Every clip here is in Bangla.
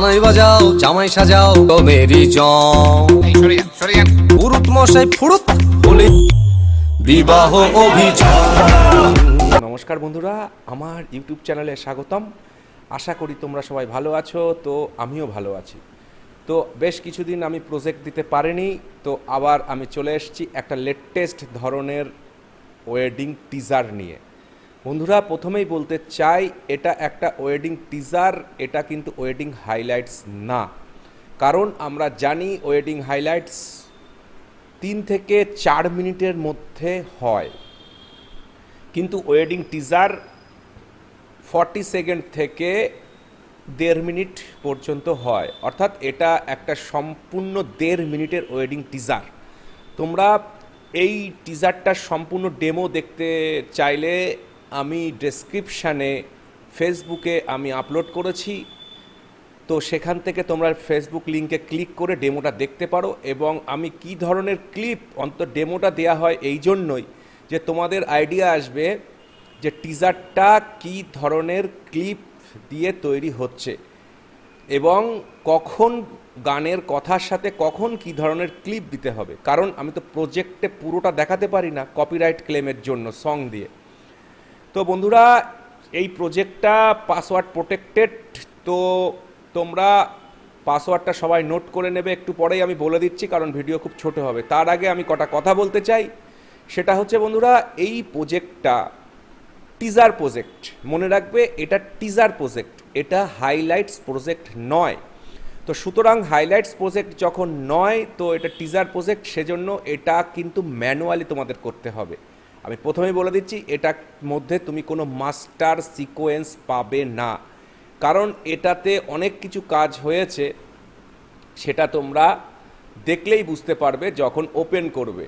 সানাই বাজাও জামাই সাজাও ও মেরি জন পুরুত মশাই ফুরুত বলে বিবাহ অভিযান। নমস্কার বন্ধুরা, আমার ইউটিউব চ্যানেলে স্বাগতম। আশা করি তোমরা সবাই ভালো আছো। তো আমিও ভালো আছি। তো বেশ কিছুদিন আমি প্রজেক্ট দিতে পারিনি, তো আবার আমি চলে এসেছি একটা লেটেস্ট ধরনের ওয়েডিং টিজার নিয়ে। বন্ধুরা, প্রথমেই বলতে চাই, এটা একটা ওয়েডিং টিজার, এটা কিন্তু ওয়েডিং হাইলাইটস না। কারণ আমরা জানি ওয়েডিং হাইলাইটস 3 থেকে 4 মিনিটের মধ্যে হয়, কিন্তু ওয়েডিং টিজার 40 সেকেন্ড থেকে 1.5 মিনিট পর্যন্ত হয়। অর্থাৎ এটা একটা সম্পূর্ণ 1.5 মিনিটের ওয়েডিং টিজার। তোমরা এই টিজারটার সম্পূর্ণ ডেমো দেখতে চাইলে আমি ডেসক্রিপশানে ফেসবুকে আমি আপলোড করেছি, তো সেখান থেকে তোমরা ফেসবুক লিঙ্কে ক্লিক করে ডেমোটা দেখতে পারো। এবং আমি কি ধরনের ক্লিপ অন্তত ডেমোটা দেওয়া হয় এই জন্যই যে তোমাদের আইডিয়া আসবে যে টিজারটা কি ধরনের ক্লিপ দিয়ে তৈরি হচ্ছে এবং কখন গানের কথার সাথে কখন কি ধরনের ক্লিপ দিতে হবে। কারণ আমি তো প্রজেক্টে পুরোটা দেখাতে পারি না কপিরাইট ক্লেমের জন্য সং দিয়ে। তো বন্ধুরা, এই প্রজেক্টটা পাসওয়ার্ড প্রোটেক্টেড, তো তোমরা পাসওয়ার্ডটা সবাই নোট করে নেবে। একটু পরেই আমি বলে দিচ্ছি, কারণ ভিডিও খুব ছোট হবে। তার আগে আমি কটা কথা বলতে চাই। সেটা হচ্ছে বন্ধুরা, এই প্রজেক্টটা টিজার প্রজেক্ট, মনে রাখবে এটা টিজার প্রজেক্ট, এটা হাইলাইটস প্রজেক্ট নয়। তো সুতরাং হাইলাইটস প্রজেক্ট যখন নয়, তো এটা টিজার প্রজেক্ট, সেজন্য এটা কিন্তু ম্যানুয়ালি তোমাদের করতে হবে। আমি প্রথমেই বলে দিচ্ছি, এটার মধ্যে তুমি কোনো মাস্টার সিকোয়েন্স পাবে না, কারণ এটাতে অনেক কিছু কাজ হয়েছে, সেটা তোমরা দেখলেই বুঝতে পারবে যখন ওপেন করবে।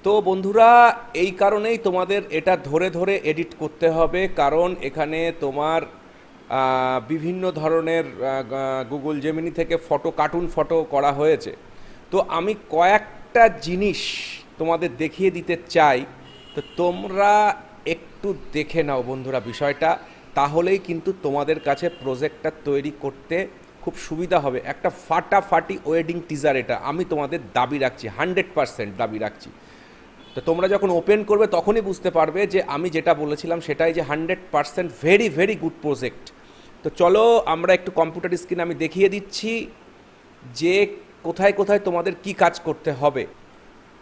তো বন্ধুরা, এই কারণেই তোমাদের এটা ধরে ধরে এডিট করতে হবে, কারণ এখানে তোমার বিভিন্ন ধরনের গুগল জেমিনি থেকে ফটো, কার্টুন ফটো করা হয়েছে। তো আমি কয়েকটা জিনিস তোমাদের দেখিয়ে দিতে চাই, তো তোমরা একটু দেখে নাও বন্ধুরা বিষয়টা, তাহলেই কিন্তু তোমাদের কাছে প্রজেক্টটা তৈরি করতে খুব সুবিধা হবে। একটা ফাটাফাটি ওয়েডিং টিজার, এটা আমি তোমাদের দাবি রাখছি, 100% দাবি রাখছি। তো তোমরা যখন ওপেন করবে তখনই বুঝতে পারবে যে আমি যেটা বলেছিলাম সেটাই, যে 100% ভেরি ভেরি গুড প্রজেক্ট। তো চলো আমরা একটু কম্পিউটার স্ক্রিনে আমি দেখিয়ে দিচ্ছি যে কোথায় কোথায় তোমাদের কি কাজ করতে হবে।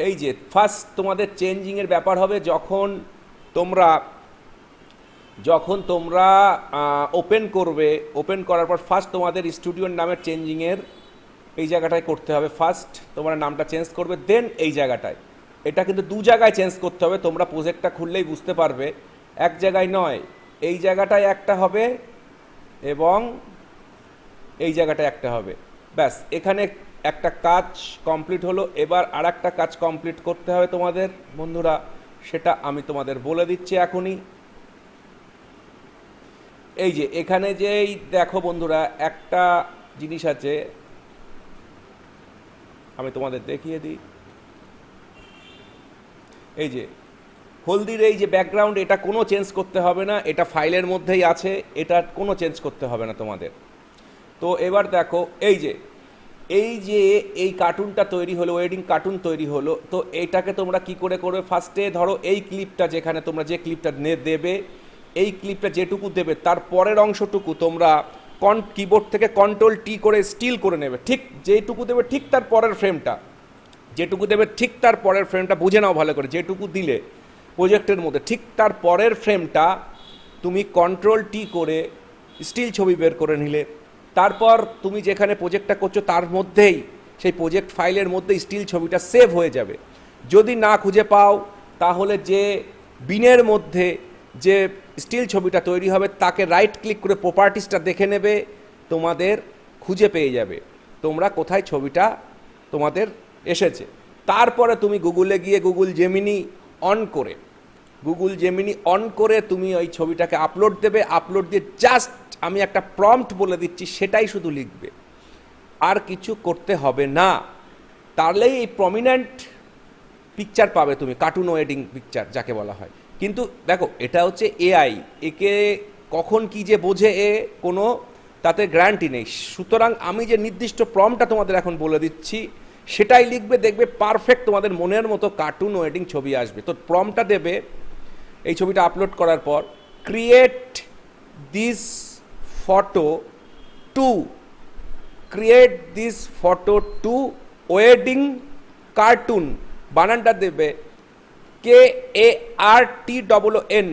এই যে ফার্স্ট তোমাদের চেঞ্জিংয়ের ব্যাপার হবে যখন তোমরা ওপেন করবে। ওপেন করার পর ফার্স্ট তোমাদের স্টুডিওর নামের চেঞ্জিংয়ের এই জায়গাটায় করতে হবে। ফার্স্ট তোমরা নামটা চেঞ্জ করবে, দেন এই জায়গাটায়। এটা কিন্তু 2 জায়গায় চেঞ্জ করতে হবে, তোমরা প্রজেক্টটা খুললেই বুঝতে পারবে। এক জায়গায় নয়, এই জায়গাটায় একটা হবে এবং এই জায়গাটায় একটা হবে। ব্যাস, এখানে একটা কাজ কমপ্লিট হলো। এবার আর একটা কাজ কমপ্লিট করতে হবে তোমাদের বন্ধুরা, সেটা আমি তোমাদের বলে দিচ্ছি এখনই। এই যে এখানে যেই দেখো বন্ধুরা, একটা জিনিস আছে, আমি তোমাদের দেখিয়ে দিই। এই যে হলদির এই যে ব্যাকগ্রাউন্ড, এটা কোনো চেঞ্জ করতে হবে না, এটা ফাইলের মধ্যেই আছে, এটা কোনো চেঞ্জ করতে হবে না তোমাদের। তো এবার দেখো, এই কার্টুনটা তৈরি হলো, ওয়েডিং কার্টুন তৈরি হলো। তো এইটাকে তোমরা কি করে করবে? ফার্স্টে ধরো এই ক্লিপটা, যেখানে তোমরা যে ক্লিপটা দেবে, এই ক্লিপটা যেটুকু দেবে তার পরের অংশটুকু তোমরা কিবোর্ড থেকে Ctrl+T করে স্টিল করে নেবে। ঠিক যেটুকু দেবে ঠিক তার পরের ফ্রেমটা, বুঝে নাও ভালো করে। যেটুকু দিলে প্রজেক্টের মধ্যে ঠিক তার পরের ফ্রেমটা তুমি Ctrl+T করে স্টিল ছবি বের করে নিলে। তারপর তুমি যেখানে প্রজেক্টটা করছো তার মধ্যেই, সেই প্রজেক্ট ফাইলের মধ্যে স্টিল ছবিটা সেভ হয়ে যাবে। যদি না খুঁজে পাও, তাহলে যে বিনের মধ্যে যে স্টিল ছবিটা তৈরি হবে তাকে রাইট ক্লিক করে প্রপার্টিসটা দেখে নেবে, তোমাদের খুঁজে পেয়ে যাবে তোমরা কোথায় ছবিটা তোমাদের এসেছে। তারপরে তুমি গুগলে গিয়ে গুগল জেমিনি অন করে তুমি ওই ছবিটাকে আপলোড দেবে। আপলোড দিয়ে জাস্ট আমি একটা প্রম্পট বলে দিচ্ছি, সেটাই শুধু লিখবে, আর কিছু করতে হবে না। তাহলেই এই প্রমিনেন্ট পিকচার পাবে তুমি, কার্টুন ওয়েডিং পিকচার যাকে বলা হয়। কিন্তু দেখো, এটা হচ্ছে এআই, একে কখন কি যে বোঝে কোনো তাতে গ্যারান্টি নেই। সুতরাং আমি যে নির্দিষ্ট প্রম্পটটা তোমাদের এখন বলে দিচ্ছি সেটাই লিখবে, দেখবে পারফেক্ট তোমাদের মনের মতো কার্টুন ওয়েডিং ছবি আসবে। তো প্রম্পটটা দেবে এই ছবিটা আপলোড করার পর, create this photo to wedding cartoon, বানানটা দেবে KARTON,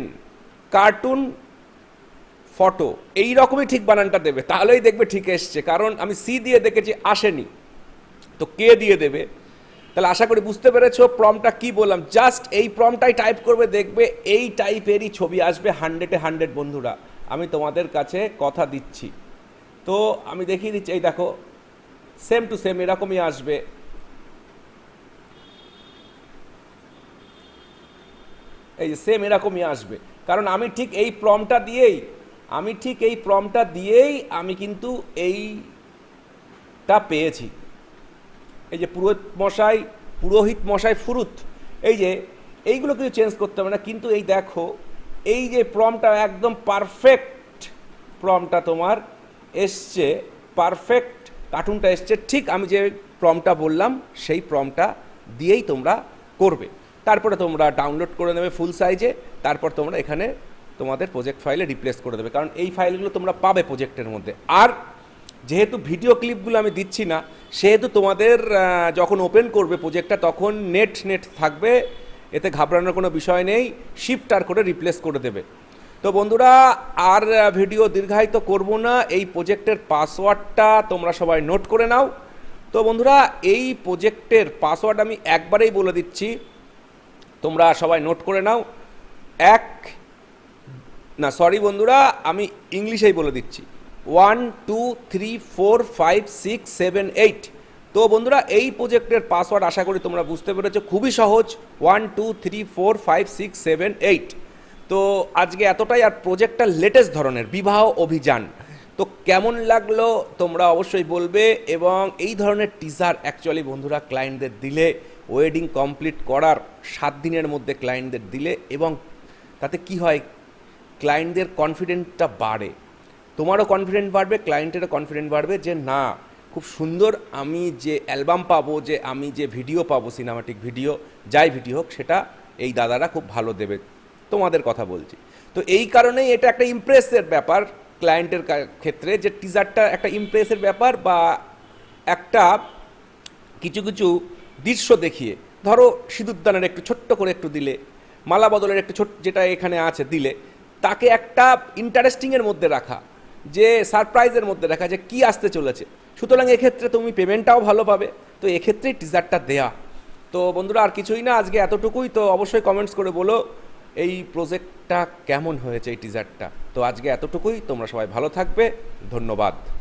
কার্টুন ফটো, এই রকমই ঠিক বানানটা দেবে, তাহলেই দেখবে ঠিক এসছে। কারণ আমি সি দিয়ে দেখেছি আসেনি, তো কে দিয়ে দেবে। তাহলে আশা করি বুঝতে পেরেছো প্রম্পটটা কি বললাম। জাস্ট এই প্রম্পটটাই টাইপ করবে, দেখবে এই টাইপেরই ছবি আসবে 100-এ 100 বন্ধুরা, আমি তোমাদের কাছে কথা দিচ্ছি। তো আমি দেখিয়ে দিচ্ছি, এই দেখো সেম টু সেম এরকমই আসবে। এই যে সেম এরকমই আসবে, কারণ আমি ঠিক এই প্রম্পটটা দিয়েই আমি কিন্তু এইটা পেয়েছি। এই যে পুরোহিত মশাই ফুরুত, এই যে এইগুলো কিছু চেঞ্জ করতে হবে না, কিন্তু এই দেখো এই যে প্রম্পটটা একদম পারফেক্ট প্রম্পটটা তোমার এসছে, পারফেক্ট কার্টুনটা এসছে, ঠিক আমি যে প্রম্পটটা বললাম সেই প্রম্পটটা দিয়েই তোমরা করবে। তারপরে তোমরা ডাউনলোড করে নেবে ফুল সাইজে, তারপর তোমরা এখানে তোমাদের প্রজেক্ট ফাইলে রিপ্লেস করে দেবে, কারণ এই ফাইলগুলো তোমরা পাবে প্রজেক্টের মধ্যে। আর যেহেতু ভিডিও ক্লিপগুলো আমি দিচ্ছি না, সেহেতু তোমাদের যখন ওপেন করবে প্রজেক্টটা তখন নেট থাকবে, এতে ঘাবড়ানোর কোনো বিষয় নেই, শিফট আর করে রিপ্লেস করে দেবে। তো বন্ধুরা আর ভিডিও দীর্ঘায়িত করব না, এই প্রজেক্টের পাসওয়ার্ডটা তোমরা সবাই নোট করে নাও। তো বন্ধুরা এই প্রজেক্টের পাসওয়ার্ড আমি একবারেই বলে দিচ্ছি, তোমরা সবাই নোট করে নাও। বন্ধুরা আমি ইংলিশেই বলে দিচ্ছি, 1 2 3 4 5 6 7 8। তো বন্ধুরা এই প্রজেক্টের পাসওয়ার্ড আশা করি তোমরা বুঝতে পেরেছো, খুবই সহজ, 1 2 3 4 5 6 7 8। তো আজকে এতটাই। আর প্রজেক্টটা লেটেস্ট ধরনের, বিবাহ অভিযান, তো কেমন লাগলো তোমরা অবশ্যই বলবে। এবং এই ধরনের টিজার অ্যাকচুয়ালি বন্ধুরা ক্লায়েন্টদের দিলে, ওয়েডিং কমপ্লিট করার 7 দিনের মধ্যে ক্লায়েন্টদের দিলে, এবং তাতে কি হয় ক্লায়েন্টদের কনফিডেন্সটা বাড়ে, তোমারও কনফিডেন্ট বাড়বে, ক্লায়েন্টেরও কনফিডেন্ট বাড়বে যে না খুব সুন্দর আমি যে অ্যালবাম পাবো, যে আমি যে ভিডিও পাবো, সিনেমাটিক ভিডিও যাই ভিডিও হোক, সেটা এই দাদারা খুব ভালো দেবে, তোমাদের কথা বলছি। তো এই কারণেই এটা একটা ইমপ্রেসের ব্যাপার ক্লায়েন্টের ক্ষেত্রে, যে টিজারটা একটা ইমপ্রেসের ব্যাপার, বা একটা কিছু দৃশ্য দেখিয়ে, ধরো সিঁদুরদানের একটু ছোট্ট করে একটু দিলে, মালা বদলের একটু ছোট্ট যেটা এখানে আছে দিলে, তাকে একটা ইন্টারেস্টিংয়ের মধ্যে রাখা, যে সারপ্রাইজের মধ্যে রাখা যে কী আসতে চলেছে। সুতরাং এক্ষেত্রে তুমি পেমেন্টটাও ভালো পাবে, তো এক্ষেত্রেই টিজারটা দেয়া। তো বন্ধুরা আর কিছুই না, আজকে এতটুকুই। তো অবশ্যই কমেন্টস করে বলো এই প্রজেক্টটা কেমন হয়েছে, এই টিজারটা। তো আজকে এতটুকুই, তোমরা সবাই ভালো থাকবে, ধন্যবাদ।